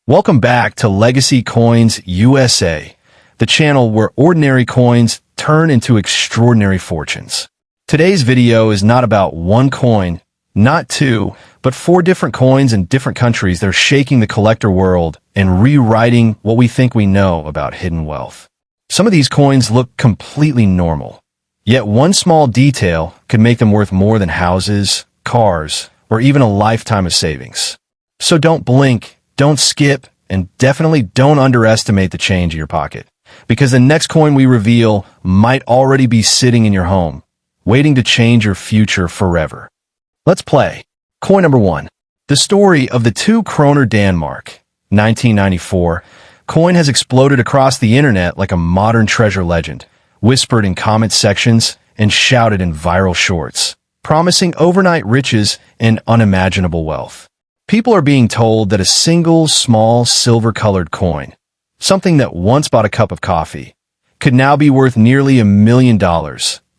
Welcome back to Legacy Coins USA, the channel where ordinary coins turn into extraordinary fortunes. Today's video is not about one coin, not two, but four different coins in different countries that are shaking the collector world and rewriting what we think we know about hidden wealth. Some of these coins look completely normal, yet one small detail could make them worth more than houses, cars, or even a lifetime of savings. So don't blink, don't skip, and definitely don't underestimate the change in your pocket, because the next coin we reveal might already be sitting in your home, waiting to change your future forever. Let's play. Coin number 1. The story of the 2 kroner Denmark, 1994. Coin has exploded across the internet like a modern treasure legend, whispered in comment sections and shouted in viral shorts, promising overnight riches and unimaginable wealth. People are being told that a single small silver-colored coin, something that once bought a cup of coffee, could now be worth nearly $1 million,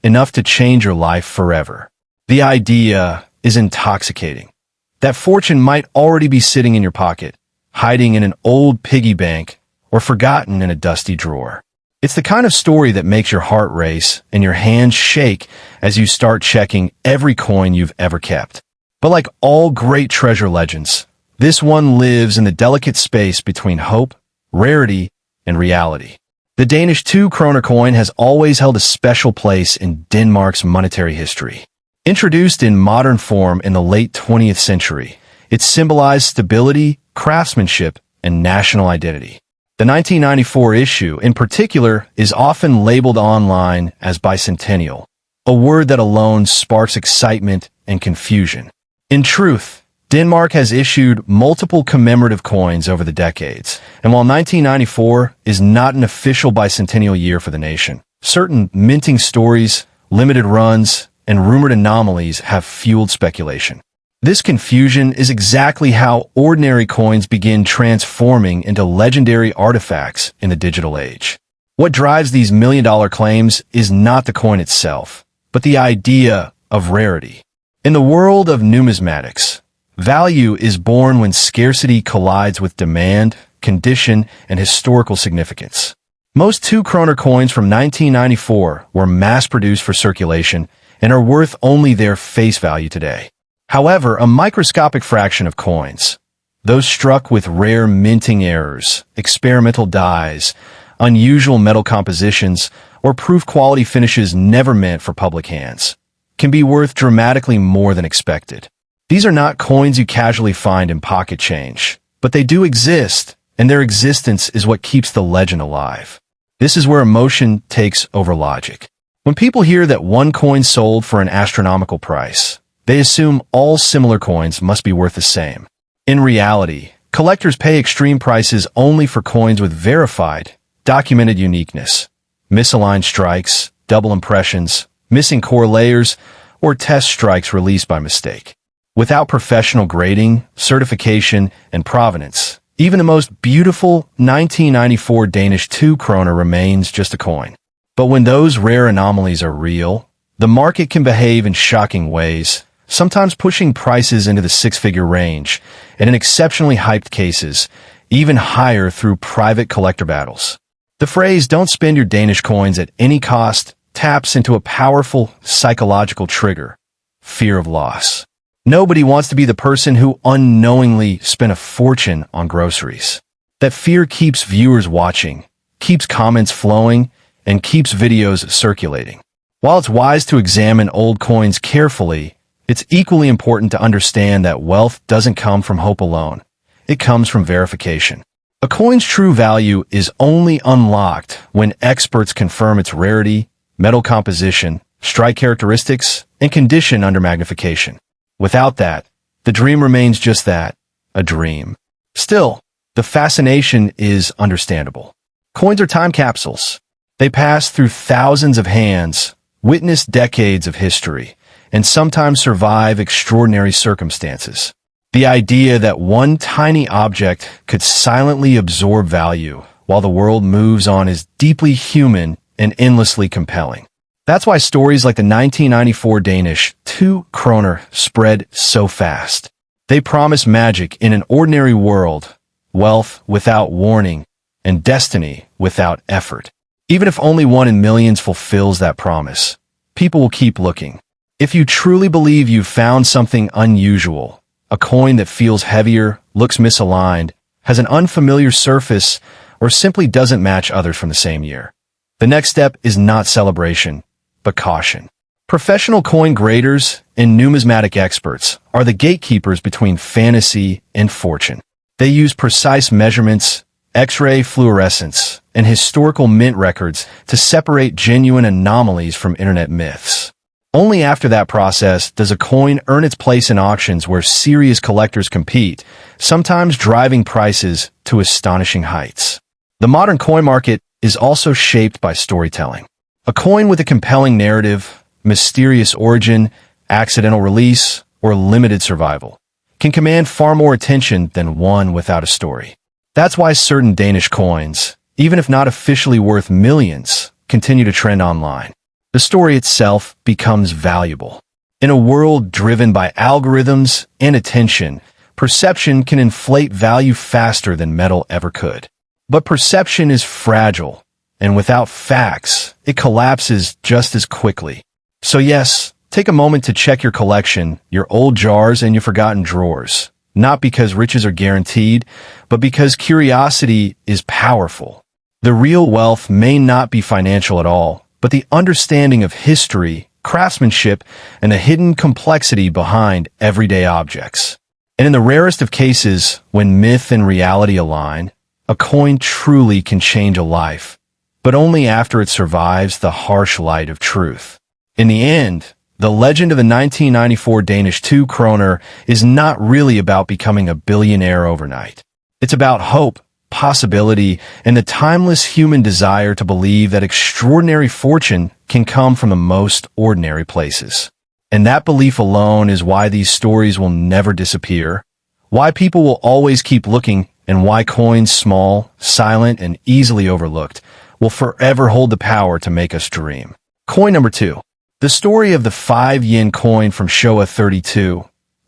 enough to change your life forever. The idea is intoxicating. That fortune might already be sitting in your pocket, hiding in an old piggy bank, or forgotten in a dusty drawer. It's the kind of story that makes your heart race and your hands shake as you start checking every coin you've ever kept. But like all great treasure legends, this one lives in the delicate space between hope, rarity, and reality. The Danish 2 kroner coin has always held a special place in Denmark's monetary history. Introduced in modern form in the late 20th century, it symbolized stability, craftsmanship, and national identity. The 1994 issue, in particular, is often labeled online as bicentennial, a word that alone sparks excitement and confusion. In truth, Denmark has issued multiple commemorative coins over the decades, and while 1994 is not an official bicentennial year for the nation, certain minting stories, limited runs, and rumored anomalies have fueled speculation. This confusion is exactly how ordinary coins begin transforming into legendary artifacts in the digital age. What drives these million-dollar claims is not the coin itself, but the idea of rarity. In the world of numismatics, value is born when scarcity collides with demand, condition, and historical significance. Most 2 kroner coins from 1994 were mass-produced for circulation and are worth only their face value today. However, a microscopic fraction of coins, those struck with rare minting errors, experimental dyes, unusual metal compositions, or proof quality finishes never meant for public hands, can be worth dramatically more than expected. These are not coins you casually find in pocket change, but they do exist, and their existence is what keeps the legend alive. This is where emotion takes over logic. When people hear that one coin sold for an astronomical price, they assume all similar coins must be worth the same. In reality, collectors pay extreme prices only for coins with verified, documented uniqueness. Misaligned strikes, double impressions, missing core layers, or test strikes released by mistake. Without professional grading, certification, and provenance, even the most beautiful 1994 Danish 2 kroner remains just a coin. But when those rare anomalies are real, the market can behave in shocking ways, sometimes pushing prices into the 6-figure range, and in exceptionally hyped cases, even higher through private collector battles. The phrase, "don't spend your Danish coins at any cost," taps into a powerful psychological trigger: fear of loss. Nobody wants to be the person who unknowingly spent a fortune on groceries. That fear keeps viewers watching, keeps comments flowing, and keeps videos circulating. While it's wise to examine old coins carefully, it's equally important to understand that wealth doesn't come from hope alone. It comes from verification. A coin's true value is only unlocked when experts confirm its rarity, metal composition, strike characteristics, and condition under magnification. Without that, the dream remains just that, a dream. Still, the fascination is understandable. Coins are time capsules. They pass through thousands of hands, witness decades of history, and sometimes survive extraordinary circumstances. The idea that one tiny object could silently absorb value while the world moves on is deeply human and endlessly compelling. That's why stories like the 1994 Danish 2 kroner spread so fast. They promise magic in an ordinary world, wealth without warning, and destiny without effort. Even if only one in millions fulfills that promise, people will keep looking. If you truly believe you've found something unusual, a coin that feels heavier, looks misaligned, has an unfamiliar surface, or simply doesn't match others from the same year, the next step is not celebration, but caution. Professional coin graders and numismatic experts are the gatekeepers between fantasy and fortune. They use precise measurements, X-ray fluorescence, and historical mint records to separate genuine anomalies from internet myths. Only after that process does a coin earn its place in auctions where serious collectors compete, sometimes driving prices to astonishing heights. The modern coin market is also shaped by storytelling. A coin with a compelling narrative, mysterious origin, accidental release, or limited survival can command far more attention than one without a story. That's why certain Danish coins, even if not officially worth millions, continue to trend online. The story itself becomes valuable. In a world driven by algorithms and attention, perception can inflate value faster than metal ever could. But perception is fragile, and without facts, it collapses just as quickly. So yes, take a moment to check your collection, your old jars and your forgotten drawers. Not because riches are guaranteed, but because curiosity is powerful. The real wealth may not be financial at all, but the understanding of history, craftsmanship, and the hidden complexity behind everyday objects. And in the rarest of cases, when myth and reality align, a coin truly can change a life, but only after it survives the harsh light of truth. In the end, the legend of the 1994 Danish 2 kroner is not really about becoming a billionaire overnight. It's about hope, possibility, and the timeless human desire to believe that extraordinary fortune can come from the most ordinary places. And that belief alone is why these stories will never disappear, why people will always keep looking, and why coins small, silent, and easily overlooked will forever hold the power to make us dream. Coin number 2. The story of the 5-yen coin from Showa 32,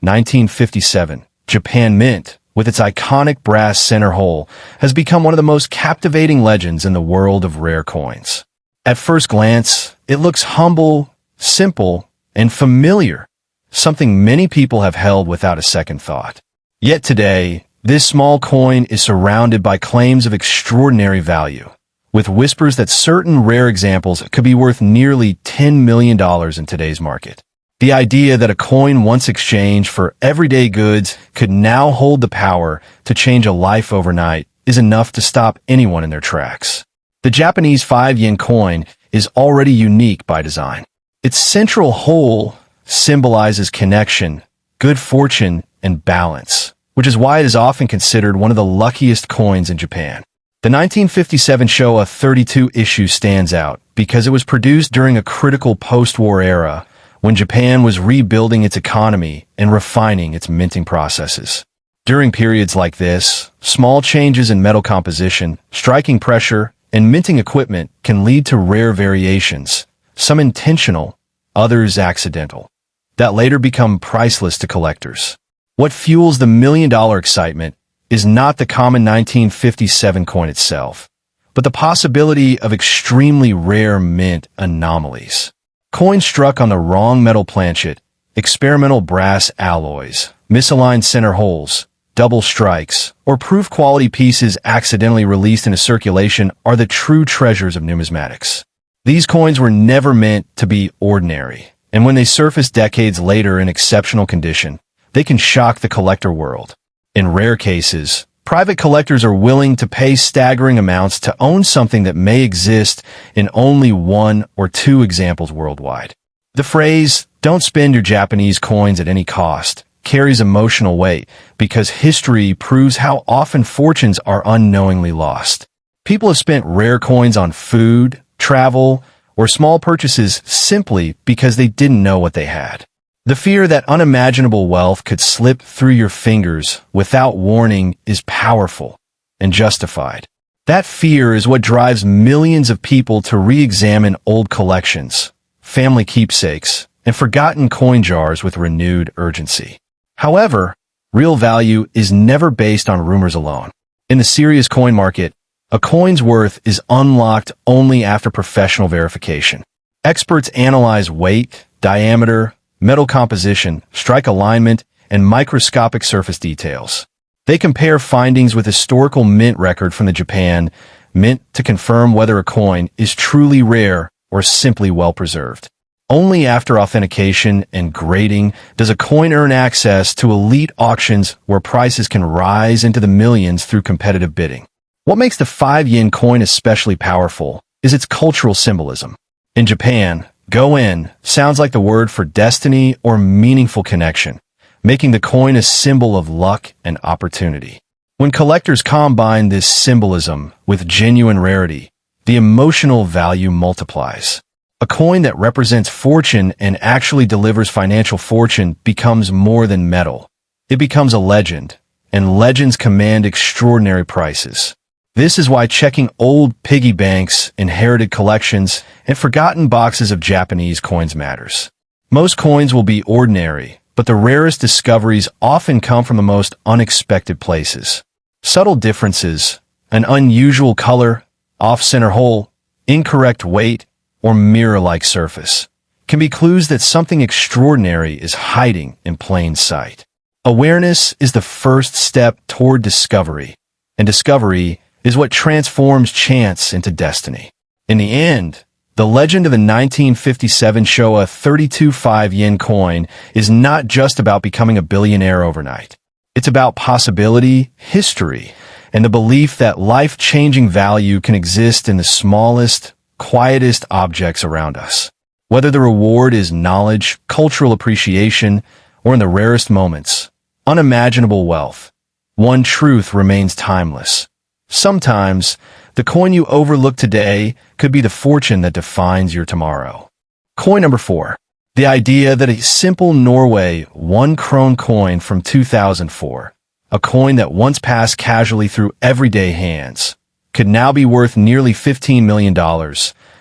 1957, Japan Mint, with its iconic brass center hole, has become one of the most captivating legends in the world of rare coins. At first glance, it looks humble, simple, and familiar, something many people have held without a second thought. Yet today, this small coin is surrounded by claims of extraordinary value, with whispers that certain rare examples could be worth nearly $10 million in today's market. The idea that a coin once exchanged for everyday goods could now hold the power to change a life overnight is enough to stop anyone in their tracks. The Japanese 5-yen coin is already unique by design. Its central hole symbolizes connection, good fortune, and balance, which is why it is often considered one of the luckiest coins in Japan. The 1957 Showa 32 issue stands out because it was produced during a critical post-war era when Japan was rebuilding its economy and refining its minting processes. During periods like this, small changes in metal composition, striking pressure, and minting equipment can lead to rare variations, some intentional, others accidental, that later become priceless to collectors. What fuels the million-dollar excitement is not the common 1957 coin itself, but the possibility of extremely rare mint anomalies. Coins struck on the wrong metal planchet, experimental brass alloys, misaligned center holes, double strikes, or proof-quality pieces accidentally released into circulation are the true treasures of numismatics. These coins were never meant to be ordinary, and when they surface decades later in exceptional condition, they can shock the collector world. In rare cases, private collectors are willing to pay staggering amounts to own something that may exist in only 1 or 2 examples worldwide. The phrase, "Don't spend your Japanese coins at any cost," carries emotional weight because history proves how often fortunes are unknowingly lost. People have spent rare coins on food, travel, or small purchases simply because they didn't know what they had. The fear that unimaginable wealth could slip through your fingers without warning is powerful and justified. That fear is what drives millions of people to re-examine old collections, family keepsakes, and forgotten coin jars with renewed urgency. However, real value is never based on rumors alone. In the serious coin market, a coin's worth is unlocked only after professional verification. Experts analyze weight, diameter, metal composition, strike alignment, and microscopic surface details. They compare findings with historical mint record from the Japan Mint to confirm whether a coin is truly rare or simply well-preserved. Only after authentication and grading does a coin earn access to elite auctions where prices can rise into the millions through competitive bidding. What makes the 5 yen coin especially powerful is its cultural symbolism. In Japan, go-in sounds like the word for destiny or meaningful connection, making the coin a symbol of luck and opportunity. When collectors combine this symbolism with genuine rarity, the emotional value multiplies. A coin that represents fortune and actually delivers financial fortune becomes more than metal. It becomes a legend, and legends command extraordinary prices. This is why checking old piggy banks, inherited collections, and forgotten boxes of Japanese coins matters. Most coins will be ordinary, but the rarest discoveries often come from the most unexpected places. Subtle differences, an unusual color, off-center hole, incorrect weight, or mirror-like surface, can be clues that something extraordinary is hiding in plain sight. Awareness is the first step toward discovery, and discovery is what transforms chance into destiny. In the end, the legend of the 1957 Showa 32 5-yen coin is not just about becoming a billionaire overnight. It's about possibility, history, and the belief that life-changing value can exist in the smallest, quietest objects around us. Whether the reward is knowledge, cultural appreciation, or in the rarest moments, unimaginable wealth, one truth remains timeless. Sometimes, the coin you overlook today could be the fortune that defines your tomorrow. Coin number 4. The idea that a simple Norway 1 krone coin from 2004, a coin that once passed casually through everyday hands, could now be worth nearly $15 million,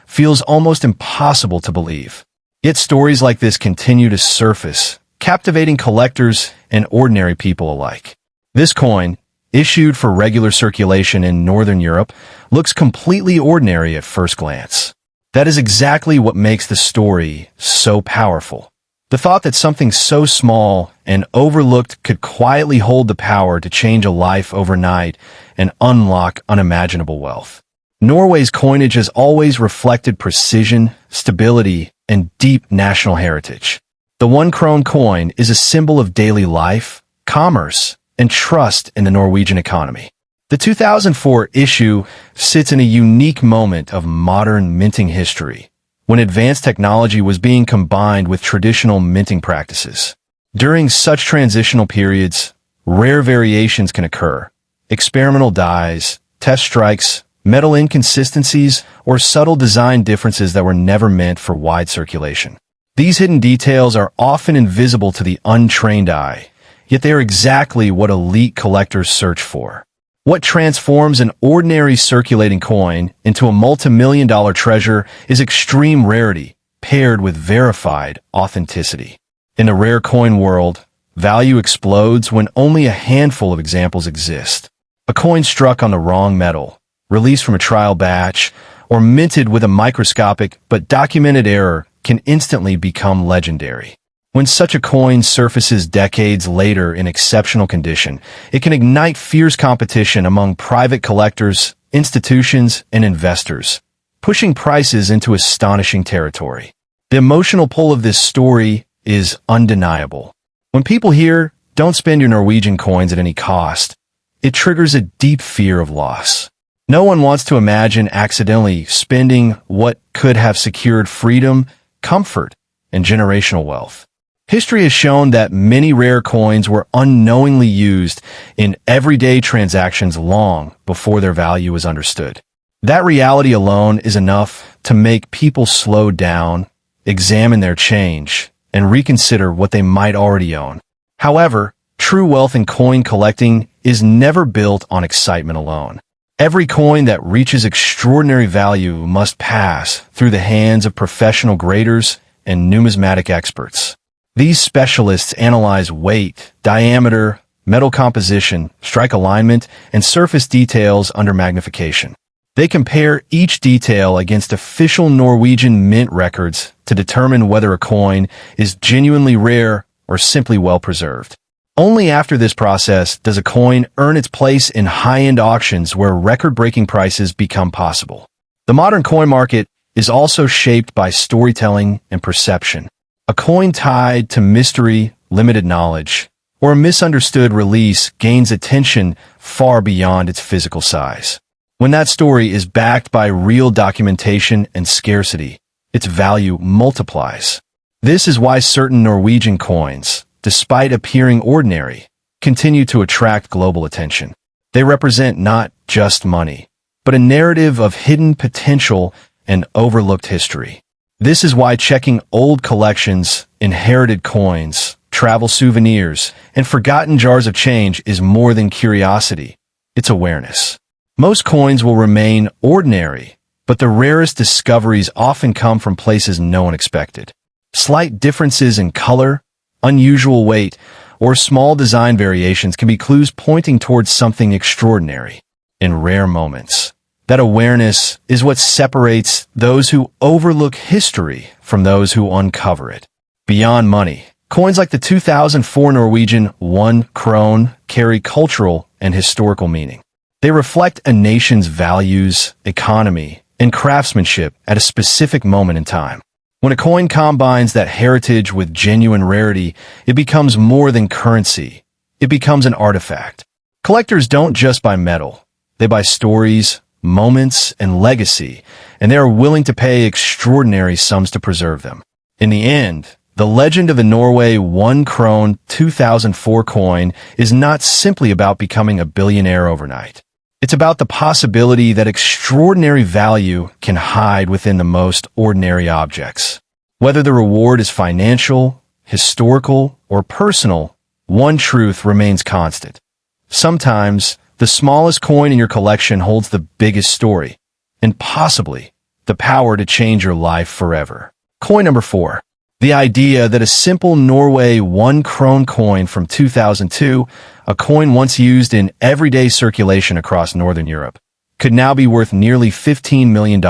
feels almost impossible to believe. Yet stories like this continue to surface, captivating collectors and ordinary people alike. This coin, issued for regular circulation in Northern Europe, looks completely ordinary at first glance. That is exactly what makes the story so powerful. The thought that something so small and overlooked could quietly hold the power to change a life overnight and unlock unimaginable wealth. Norway's coinage has always reflected precision, stability, and deep national heritage. The 1 krone coin is a symbol of daily life, commerce, and trust in the Norwegian economy. The 2004 issue sits in a unique moment of modern minting history, when advanced technology was being combined with traditional minting practices. During such transitional periods, rare variations can occur. Experimental dies, test strikes, metal inconsistencies, or subtle design differences that were never meant for wide circulation. These hidden details are often invisible to the untrained eye, yet they are exactly what elite collectors search for. What transforms an ordinary circulating coin into a multi-million-dollar treasure is extreme rarity, paired with verified authenticity. In the rare coin world, value explodes when only a handful of examples exist. A coin struck on the wrong metal, released from a trial batch, or minted with a microscopic but documented error can instantly become legendary. When such a coin surfaces decades later in exceptional condition, it can ignite fierce competition among private collectors, institutions, and investors, pushing prices into astonishing territory. The emotional pull of this story is undeniable. When people hear, "Don't spend your Norwegian coins at any cost," it triggers a deep fear of loss. No one wants to imagine accidentally spending what could have secured freedom, comfort, and generational wealth. History has shown that many rare coins were unknowingly used in everyday transactions long before their value was understood. That reality alone is enough to make people slow down, examine their change, and reconsider what they might already own. However, true wealth in coin collecting is never built on excitement alone. Every coin that reaches extraordinary value must pass through the hands of professional graders and numismatic experts. These specialists analyze weight, diameter, metal composition, strike alignment, and surface details under magnification. They compare each detail against official Norwegian mint records to determine whether a coin is genuinely rare or simply well-preserved. Only after this process does a coin earn its place in high-end auctions where record-breaking prices become possible. The modern coin market is also shaped by storytelling and perception. A coin tied to mystery, limited knowledge, or a misunderstood release gains attention far beyond its physical size. When that story is backed by real documentation and scarcity, its value multiplies. This is why certain Norwegian coins, despite appearing ordinary, continue to attract global attention. They represent not just money, but a narrative of hidden potential and overlooked history. This is why checking old collections, inherited coins, travel souvenirs, and forgotten jars of change is more than curiosity. It's awareness. Most coins will remain ordinary, but the rarest discoveries often come from places no one expected. Slight differences in color, unusual weight, or small design variations can be clues pointing towards something extraordinary. In rare moments, that awareness is what separates those who overlook history from those who uncover it. Beyond money, coins like the 2004 Norwegian 1 krone carry cultural and historical meaning. They reflect a nation's values, economy, and craftsmanship at a specific moment in time. When a coin combines that heritage with genuine rarity, it becomes more than currency. It becomes an artifact. Collectors don't just buy metal. They buy stories, moments, and legacy, and they are willing to pay extraordinary sums to preserve them. In the end, the legend of the Norway 1 krone 2004 coin is not simply about becoming a billionaire overnight. It's about the possibility that extraordinary value can hide within the most ordinary objects. Whether the reward is financial, historical, or personal, one truth remains constant. Sometimes, the smallest coin in your collection holds the biggest story, and possibly the power to change your life forever. Coin number 4. The idea that a simple Norway 1 krone coin from 2002, a coin once used in everyday circulation across Northern Europe, could now be worth nearly $15 million,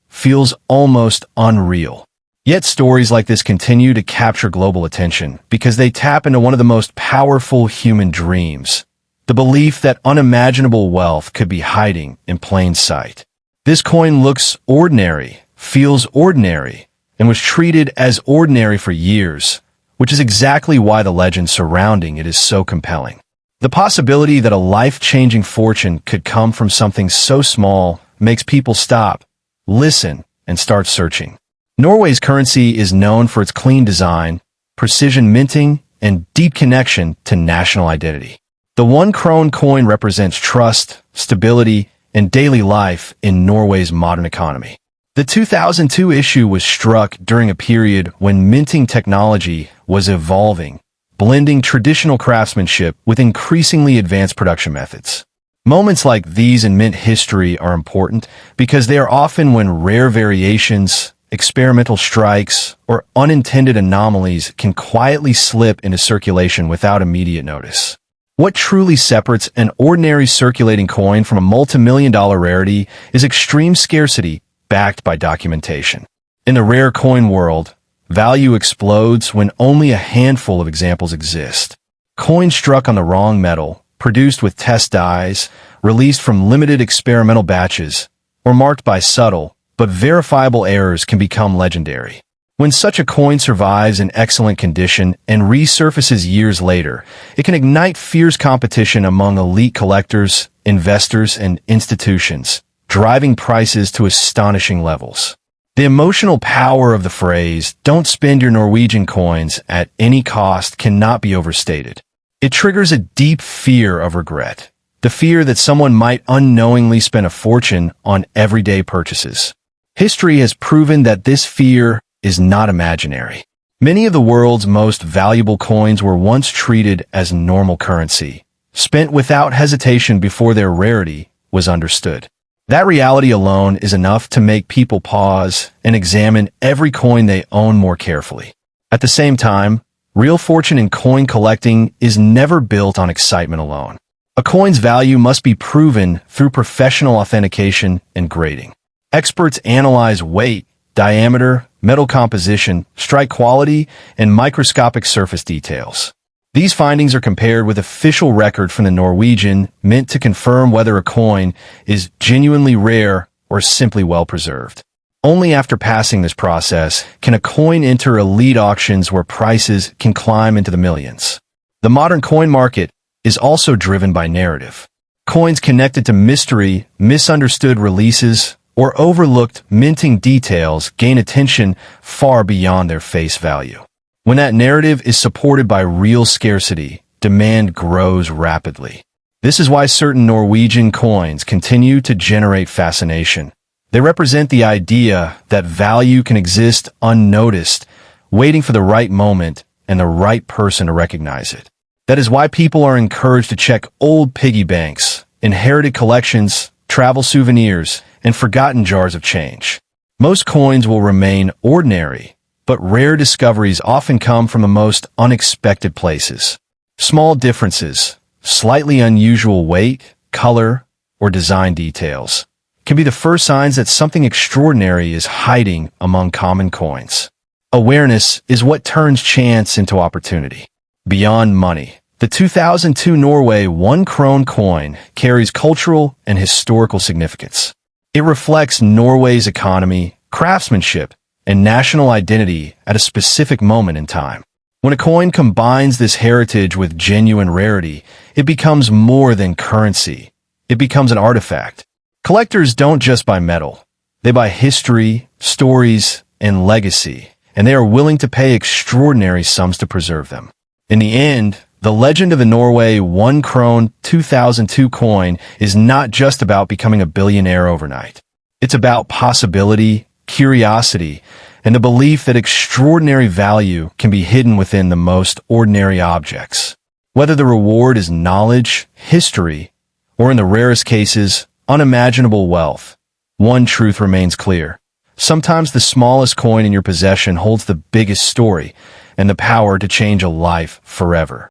feels almost unreal. Yet stories like this continue to capture global attention because they tap into one of the most powerful human dreams, the belief that unimaginable wealth could be hiding in plain sight. This coin looks ordinary, feels ordinary, and was treated as ordinary for years, which is exactly why the legend surrounding it is so compelling. The possibility that a life-changing fortune could come from something so small makes people stop, listen, and start searching. Norway's currency is known for its clean design, precision minting, and deep connection to national identity. The 1 krone coin represents trust, stability, and daily life in Norway's modern economy. The 2002 issue was struck during a period when minting technology was evolving, blending traditional craftsmanship with increasingly advanced production methods. Moments like these in mint history are important because they are often when rare variations, experimental strikes, or unintended anomalies can quietly slip into circulation without immediate notice. What truly separates an ordinary circulating coin from a multi-million-dollar rarity is extreme scarcity backed by documentation. In the rare coin world, value explodes when only a handful of examples exist. Coins struck on the wrong metal, produced with test dies, released from limited experimental batches, or marked by subtle but verifiable errors can become legendary. When such a coin survives in excellent condition and resurfaces years later, it can ignite fierce competition among elite collectors, investors, and institutions, driving prices to astonishing levels. The emotional power of the phrase, "Don't spend your Norwegian coins at any cost," cannot be overstated. It triggers a deep fear of regret, the fear that someone might unknowingly spend a fortune on everyday purchases. History has proven that this fear is not imaginary. Many of the world's most valuable coins were once treated as normal currency, spent without hesitation before their rarity was understood. That reality alone is enough to make people pause and examine every coin they own more carefully. At the same time, Real fortune in coin collecting is never built on excitement alone. A coin's value must be proven through professional authentication and grading. Experts analyze weight, diameter, metal composition, strike quality, and microscopic surface details. These findings are compared with official record from the Norwegian Mint to confirm whether a coin is genuinely rare or simply well-preserved. Only after passing this process can a coin enter elite auctions where prices can climb into the millions. The modern coin market is also driven by narrative. Coins connected to mystery, misunderstood releases, or overlooked minting details gain attention far beyond their face value. When that narrative is supported by real scarcity, demand grows rapidly. This is why certain Norwegian coins continue to generate fascination. They represent the idea that value can exist unnoticed, waiting for the right moment and the right person to recognize it. That is why people are encouraged to check old piggy banks, inherited collections, travel souvenirs, and forgotten jars of change. Most coins will remain ordinary, but rare discoveries often come from the most unexpected places. Small differences, slightly unusual weight, color, or design details can be the first signs that something extraordinary is hiding among common coins. Awareness is what turns chance into opportunity. Beyond money, the 2002 Norway 1 krone coin carries cultural and historical significance. It reflects Norway's economy, craftsmanship, and national identity at a specific moment in time. When a coin combines this heritage with genuine rarity, it becomes more than currency. It becomes an artifact. Collectors don't just buy metal. They buy history, stories, and legacy, and they are willing to pay extraordinary sums to preserve them. In the end, the legend of the Norway 1 krone 2002 coin is not just about becoming a billionaire overnight. It's about possibility, curiosity, and the belief that extraordinary value can be hidden within the most ordinary objects. Whether the reward is knowledge, history, or in the rarest cases, unimaginable wealth, one truth remains clear. Sometimes the smallest coin in your possession holds the biggest story and the power to change a life forever.